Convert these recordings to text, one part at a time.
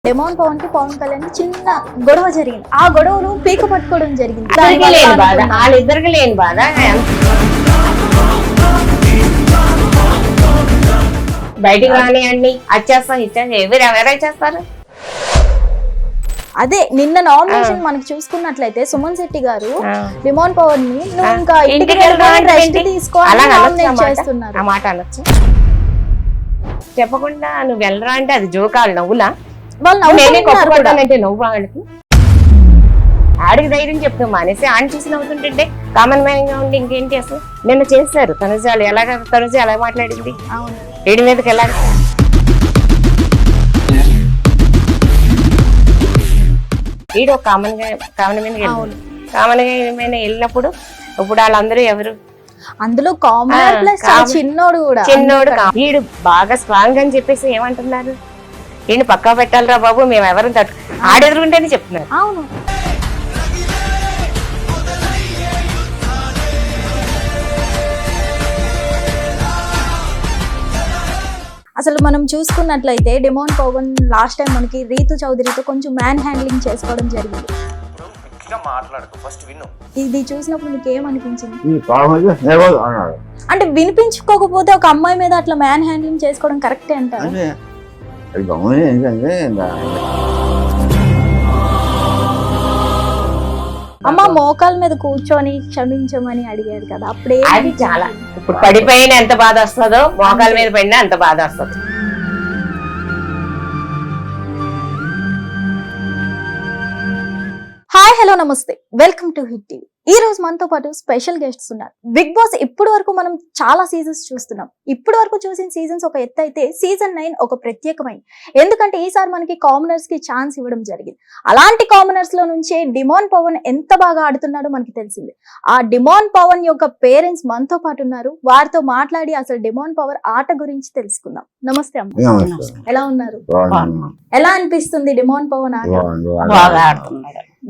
Demand Pawan కి పవన్ కళ్యాణ్ కి చిన్న గొడవ జరిగింది. ఆ గొడవను పీక పట్టుకోవడం జరిగింది. వాళ్ళిద్దరికి లేని బాధ బయటికి రానియండి, వచ్చేస్తాం ఇచ్చేస్తాం, ఎవరైనా చేస్తారు. అదే నిన్న నామినేషన్ మనకి చూసుకున్నట్లయితే సుమన్ శెట్టి గారు డిమాండ్ పవన్ ని నువ్వు ఇంకా ఇంటికి రెస్ట్ తీసుకో అని నామినేట్ చేస్తున్నారు. ఆ మాట అనొచ్చు చెప్పకుండా నువ్వు వెళ్ళరా అంటే అది జోకాలు నవ్వులా నేనే కొట్టుకుంటానంటే నవ్వు వాళ్ళకి ఆడికి ధైర్యం చెప్తాం మానేసి ఆడిని చూసి నవ్వుతుంటే కామన్ మ్యాన్ గా ఉండి ఇంకేంటి అసలు నిన్న చేస్తారు తనుజాలు ఎలాగ తనుజ ఎలా మాట్లాడింది ఏడి మీదకి ఎలా వీడు కామన్ గా వెళ్ళినప్పుడు ఇప్పుడు వాళ్ళందరూ ఎవరు అందులో కామన్ ప్లస్ చిన్నోడు కూడా వీడు బాగా స్ట్రాంగ్ అని చెప్పేసి ఏమంటున్నారు వీడిని పక్కా పెట్టాలిరా బాబు మేము ఎవరు తట్టు ఆడెదురుంటేనే చెప్తున్నారు. అవును అసలు మనం చూసుకున్నట్లయితే డిమాండ్ పవన్ లాస్ట్ టైం మనకి రీతు చౌదరితో కొంచెం మ్యాన్ హ్యాండ్లింగ్ చేసుకోవడం జరిగింది. ఇది చూసినప్పుడు మీకు ఏమనిపించింది? అంటే వినిపించుకోకపోతే ఒక అమ్మాయి మీద అట్లా మ్యాన్ హ్యాండ్లింగ్ చేసుకోవడం కరెక్టే అంటారు. అమ్మ మోకాల మీద కూర్చొని క్షమించమని అడిగాడు కదా, అప్పుడే అది చాలా ఇప్పుడు పడిపోయిన ఎంత బాధ వస్తుందో మోకాల మీద పడినా అంత బాధ వస్తుంది. హాయ్ హలో నమస్తే, వెల్కమ్ టు హిట్ టీవీ. ఈ రోజు మనతో పాటు స్పెషల్ గెస్ట్స్ ఉన్నారు. బిగ్ బాస్ ఇప్పటి వరకు మనం చాలా సీజన్స్ చూస్తున్నాం. ఇప్పటి వరకు చూసిన సీజన్స్ ఒక ఎత్తు అయితే సీజన్ 9 ఒక ప్రత్యేకమైన, ఎందుకంటే ఈసారి మనకి కామనర్స్ కి ఛాన్స్ ఇవ్వడం జరిగింది. అలాంటి కామనర్స్ లో నుంచే డిమాండ్ పవన్ ఎంత బాగా ఆడుతున్నాడో మనకి తెలిసింది. ఆ డిమాండ్ పవన్ యొక్క పేరెంట్స్ మనతో పాటు ఉన్నారు. వారితో మాట్లాడి అసలు డిమాండ్ పవర్ ఆట గురించి తెలుసుకుందాం. నమస్తే అమ్మ, ఎలా ఉన్నారు? ఎలా అనిపిస్తుంది డిమాండ్ పవన్ ఆట?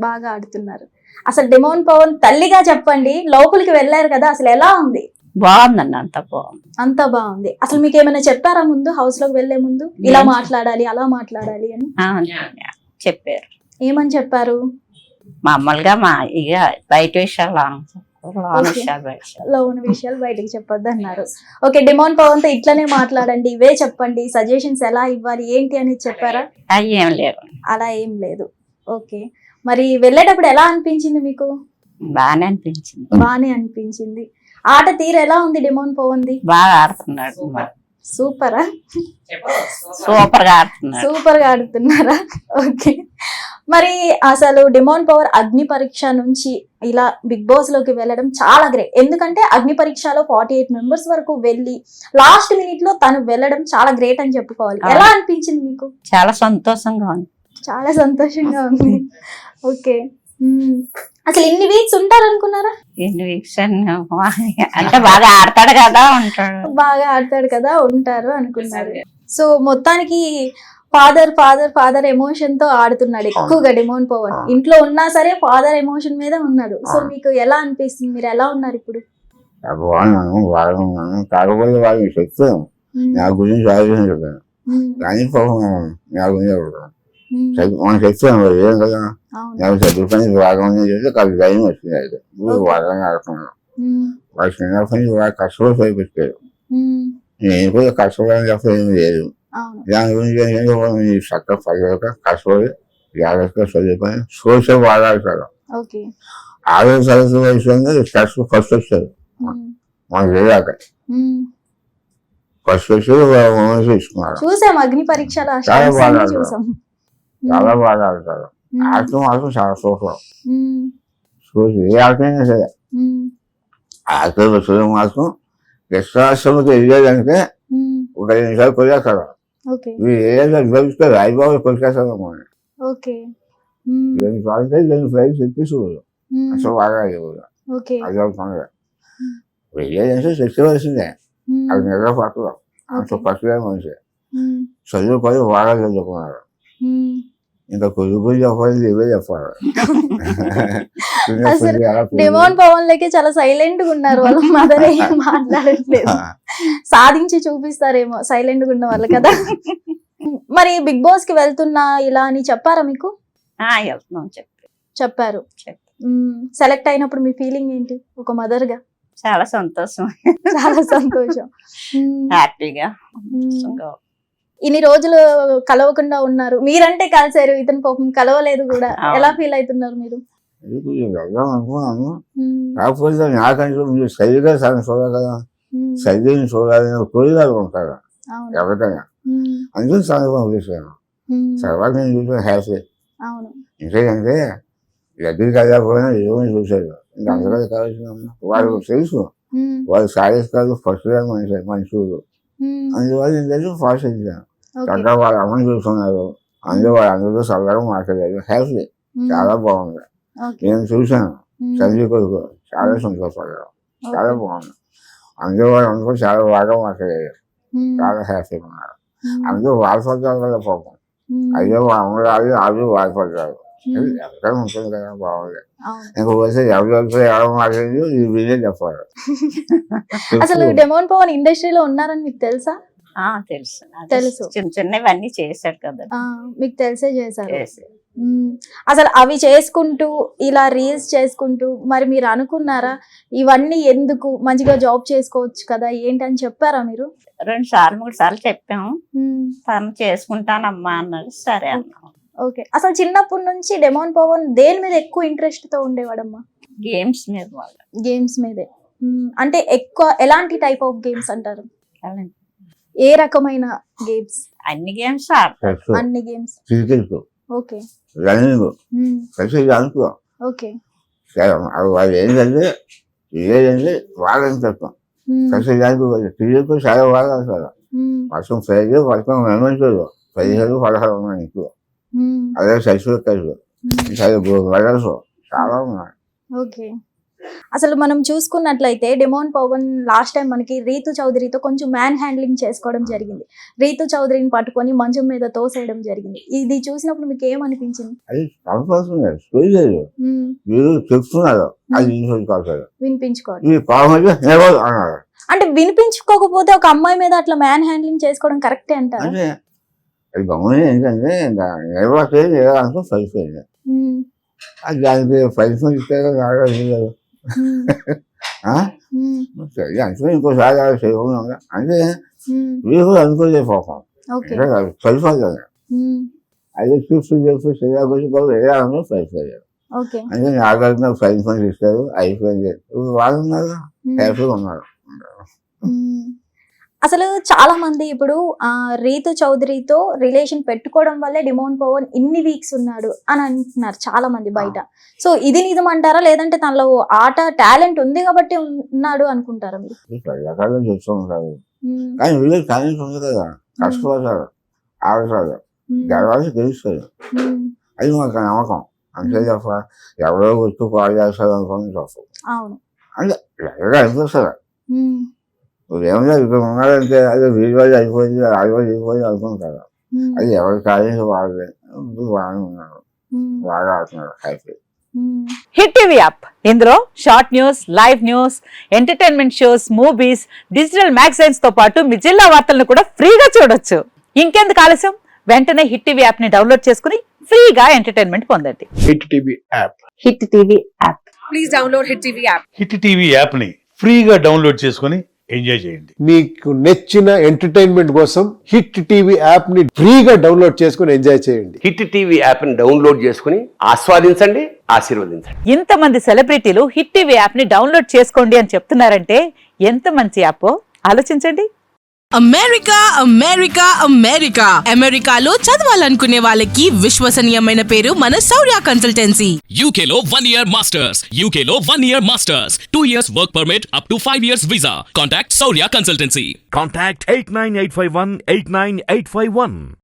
బాగా ఆడుతున్నారు. అసలు డిమాండ్ పవన్ తల్లిగా చెప్పండి, లోపలికి వెళ్ళారు కదా, అసలు ఎలా ఉంది? బాగుందండి, అంత బాగుంది. అసలు మీకు ఏమైనా చెప్పారా ముందు, హౌస్ లోకి వెళ్లే ముందు ఇలా మాట్లాడాలి అలా మాట్లాడాలి అని? చెప్పారు. ఏమని చెప్పారు? మామూలుగా ఇక బయట విషయాలు లోన్ విషయాలు బయటకు చెప్పొద్దు అన్నారు. ఓకే, డిమాండ్ పవన్ తో ఇట్లనే మాట్లాడండి, ఇవే చెప్పండి, సజెషన్స్ ఎలా ఇవ్వాలి ఏంటి అనేది చెప్పారా? ఏం లేదు, అలా ఏం లేదు. ఓకే, మరి వెళ్ళేటప్పుడు ఎలా అనిపించింది మీకు? బానే అనిపించింది. ఆట తీరు ఎలా ఉంది డిమాండ్ పవన్ ది? బాగా ఆడుతున్నాడు. సూపరా? సూపర్ గా ఆడుతున్నారా? ఓకే, మరి అసలు డిమాండ్ పవర్ అగ్ని పరీక్ష నుంచి ఇలా బిగ్ బాస్ లోకి వెళ్ళడం చాలా గ్రేట్. ఎందుకంటే అగ్ని పరీక్షలో 48 మెంబర్స్ వరకు వెళ్ళి లాస్ట్ మినిట్ లో తను వెళ్ళడం చాలా గ్రేట్ అని చెప్పుకోవాలి. ఎలా అనిపించింది మీకు? చాలా సంతోషంగా ఉంది. ఓకే, అసలు ఎన్ని వీక్స్ ఉంటారు అనుకున్నారా? ఎన్ని వీక్స్ అంటే బాగా ఆడతాడు కదా ఉంటారు అనుకున్నారు. సో మొత్తానికి ఫాదర్ ఎమోషన్ తో ఆడుతున్నాడు ఎక్కువగా డిమాండ్ పవన్. ఇంట్లో ఉన్నా సరే ఫాదర్ ఎమోషన్ మీద ఉన్నాడు. సో మీకు ఎలా అనిపిస్తుంది? మీరు ఎలా ఉన్నారు ఇప్పుడు? కాకపోతే వాళ్ళకి చెప్తాను నా గురించి ఆలోచించాను కానీ మనం చెప్తాను ఏం కదా నేను చదువుకొని బాగా చేస్తే కాదు భయం వచ్చింది. అయితే వాళ్ళని ఆడుకున్నాను. వాళ్ళ చిన్నప్పటి నుంచి బాగా కష్టపడి చదివించారు. నేను కూడా కష్టపడని చెప్పడం ఏమి లేదు. దాని గురించి చక్కగా పడలేక కష్టపడి జాగ్రత్తగా చదువుకొని సోషల్ వాడాడుతారు. 6వ తరగతి వయసు ఫస్ట్ వచ్చారు మనకు వెళ్ళాక. ఫస్ట్ వచ్చి తీసుకున్నారు. చూసాం అగ్ని పరీక్షలు చాలా బాగా ఆడతారు. ఆడటం మాత్రం చాలా సూపర్. చూసి ఏ ఆటైనా సరే ఆటలు చూడడం మాత్రం గెస్టాశ్రమకి వెళ్ళేదంటే ఒక 2 నిమిషాలు కొలికేస్తారు. ఏదైతే రాయిబాబు కొలికేస్తారు. 2 సార్లు 2 ఫ్లైట్స్ ఎక్కించుకోరు. అసలు బాగా అది అవుతుంది. వెళ్ళేదంటే తెచ్చవలసిందే. అది నిద్ర పట్టదు. అంత పట్టుగా మనిషి చదువుకొని బాగా చదువుకున్నారు. ఇంకా కొడుకు చెప్పాలి ఇవే చెప్పాలి. డిమాండ్ పవన్ లకి చాలా సైలెంట్ గా ఉన్నారు. వాళ్ళ మదర్ ఏం మాట్లాడట్లేదు. సాధించి చూపిస్తారేమో సైలెంట్ గా ఉన్న వాళ్ళు కదా. మరి బిగ్ బాస్ కి వెళ్తున్నా ఇలా అని చెప్పారా మీకు? వెళ్తున్నాం చెప్పారు. సెలెక్ట్ అయినప్పుడు మీ ఫీలింగ్ ఏంటి ఒక మదర్ గా? చాలా సంతోషం, చాలా సంతోషం. హ్యాపీగా. ఇన్ని రోజులు కలవకుండా ఉన్నారు, మీరంటే కలిసారు, ఇతను పాపం కలవలేదు కూడా. ఎలా ఫీల్ అవుతున్నారు మీరు? వెళ్దాం అనుకున్నాను, కాకపోతే నాకంటే మీరు సరిగా చూడాలి కదా, సరిగ్గా చూడాలని కోరికలు ఉంటారు ఎవరికైనా, అందుకే సందర్భం చూసాను. తర్వాత నేను చూసాను హ్యాపీ. ఇంకేంటే దగ్గరికి వెళ్ళకపోయినా ఏమని చూశారు, ఇంకా అందరికీ కావాల్సిన వాళ్ళు తెలుసు, వాళ్ళు సారీస్ కాదు ఫస్ట్ మనుషులు, అందువల్ల ఏంటంటే ఫాస్ట్ ఇచ్చాను. చక్కగా వాళ్ళు అమ్మని చూస్తున్నారు, అందులో వాళ్ళందరూ సరదాగా మాట్లాడారు, హ్యాపీ, చాలా బాగుంది. నేను చూశాను సంజయ్ కొడుకు, చాలా సంతోషపడ్డారు, చాలా బాగుంది. అందులో వాళ్ళందరూ చాలా బాగా మాట్లాడారు, చాలా హ్యాపీగా ఉన్నారు. అందరూ బాధపడ్డారు కదా పాపం, అయ్యో అమ్మరాలు వాళ్ళు బాధపడ్డారు, ఎక్కడ ఉంటుంది కదా, బాగుంది. ఇంకొకసారి ఎవరు మాట్లాడి ఈ వీళ్ళే చెప్పారు. అసలు డెమోన్ పవన్ ఇండస్ట్రీలో ఉన్నారని మీకు తెలుసా? తెలుసు. తెలుసు, చిన్న చిన్నవన్నీ చేశాడు కదా, మీకు తెలిసే చేశారు. అసలు అవి చేసుకుంటూ ఇలా రీల్స్ చేసుకుంటూ మరి మీరు అనుకున్నారా ఇవన్నీ ఎందుకు, మంచిగా జాబ్ చేసుకోవచ్చు కదా ఏంటని చెప్పారా మీరు? 2 సార్లు 3 సార్లు చెప్పాము, తను చేసుకుంటానమ్మా అన్నాడు, సరే అన్నాం. ఓకే, అసలు చిన్నప్పటి నుంచి డెమోన్ పవన్ దేని మీద ఎక్కువ ఇంట్రెస్ట్ తో ఉండేవాడమ్మా? గేమ్స్ మీద. గేమ్స్ మీదే. అంటే ఎక్కువ ఎలాంటి టైప్ ఆఫ్ గేమ్స్ అంటారు? ఏ రకమైన గేమ్స్? అన్ని గేమ్స్. అన్ని గేమ్స్. క్రికెట్, ఓకే, రన్నింగ్, ప్రతి దాంట్లో. ఓకే, వాళ్ళు ఏంటంటే ఇదేంటే వాళ్ళని తక్కువ, ప్రతి దానికి క్రికెట్ చాలా బాగా ఆడతారు. వర్షం 5 వర్షం మెమెంటోలు 15-16 ఉన్నాయి ఎక్కువ, అదే సైజు కలిసి మెడల్స్ చాలా ఉన్నాయి. ఓకే, అసలు మనం చూసుకున్నట్లయితే డెమోన్ పవన్ లాస్ట్ టైం మనకి రీతు చౌదరితో కొంచెం మ్యాన్ హ్యాండ్లింగ్ చేసుకోవడం జరిగింది. రీతు చౌదరిని పట్టుకొని మంచం మీద తోసేయడం జరిగింది. ఇది చూసినప్పుడు మీకు ఏమనిపించింది? అది లేదు, మీరు చెప్తున్నారు, అది వినిపించుకోవాలి. అంటే వినిపించుకోకపోతే ఒక అమ్మాయి మీద అట్లా మ్యాన్ హ్యాండ్లింగ్ చేసుకోవడం కరెక్టే అంటారు? అది గమని ఏంటంటే అనుకో సరిపోయింది, అది దానికి పరిశ్రమ ఇస్తే రాగలేదు, అనుకుని ఇంకోసారి చేయకుండా అంటే మీరు కూడా అనుకోలేదు పాపం, సరిపోతుంది. అదే చూసి చేయడానికి సరిపోయారు, అంటే నాగార్జున పరిశ్రమ ఇస్తారు, అయిపోయింది. వాళ్ళు ఉన్నారు, హ్యాపీగా ఉన్నారు. అసలు చాలా మంది ఇప్పుడు రీతు చౌదరితో రిలేషన్ పెట్టుకోవడం వల్లే డెమోన్ పవన్ ఇన్ని వీక్స్ ఉన్నాడు అని అంటున్నారు చాలా మంది బయట. సో ఇది నిజం అంటారా, లేదంటే తనలో ఆట టాలెంట్ ఉంది కాబట్టి ఉన్నాడు అనుకుంటారా మీరు? చూస్తూ ఉంటారు కానీ వీళ్ళు టాలెంట్ ఉంది కదా, కష్టపడతారు, ఆడతారు, గెలవాలి, తెలుస్తుంది, అది మాకు నమ్మకం. అంతే తప్ప ఎవరో గుర్తు కాల్ చేస్తారు అనుకోని తప్పు, అంటే అనిపిస్తుంది. ఏమన్నా ఇక్కడ ఉన్నారంటే అదే వీళ్ళు అయిపోయింది, ఆడిపోయి అయిపోయింది అనుకుంటారు, అది ఎవరి టాలెంట్ వాళ్ళే. బాగానే ఉన్నారు, బాగా ఆడుతున్నారు, హ్యాపీ. హిట్ టీవీ యాప్, ఇందులో short news, live news, entertainment shows, movies, digital magazines తో పాటు మీ జిల్లా వార్తలను కూడా ఫ్రీగా చూడొచ్చు. ఇంకెందుకు ఆలస్యం, వెంటనే హిట్ టీవీ యాప్ ని డౌన్లోడ్ చేసుకుని ఫ్రీగా ఎంటర్టైన్మెంట్ పొందండి. Hit TV app, hit TV app, please download hit TV app. Hit TV app ని ఫ్రీగా డౌన్లోడ్ చేసుకుని ఎంజాయ్ చేయండి. మీకు నచ్చిన ఎంటర్టైన్మెంట్ కోసం హిట్ టీవీ యాప్ ని ఫ్రీగా డౌన్లోడ్ చేసుకుని ఎంజాయ్ చేయండి. హిట్ టీవీ యాప్ ని డౌన్లోడ్ చేసుకుని ఆస్వాదించండి, ఆశీర్వదించండి. ఇంతమంది సెలబ్రిటీలు హిట్ టీవీ యాప్ ని డౌన్లోడ్ చేసుకోండి అని చెప్తున్నారంటే ఎంత మంచి యాప్ ఆలోచించండి. అమెరికా అమెరికా అమెరికా అమెరికాలో చదవాలనుకునే వాళ్ళకి విశ్వసనీయమైన పేరు మన శౌర్య కన్సల్టెన్సీ. UK లో 1 year masters, UK లో 1 year masters, 2 years work permit up to 5 years visa. Contact Saurya Consultancy. Contact 89851 89851.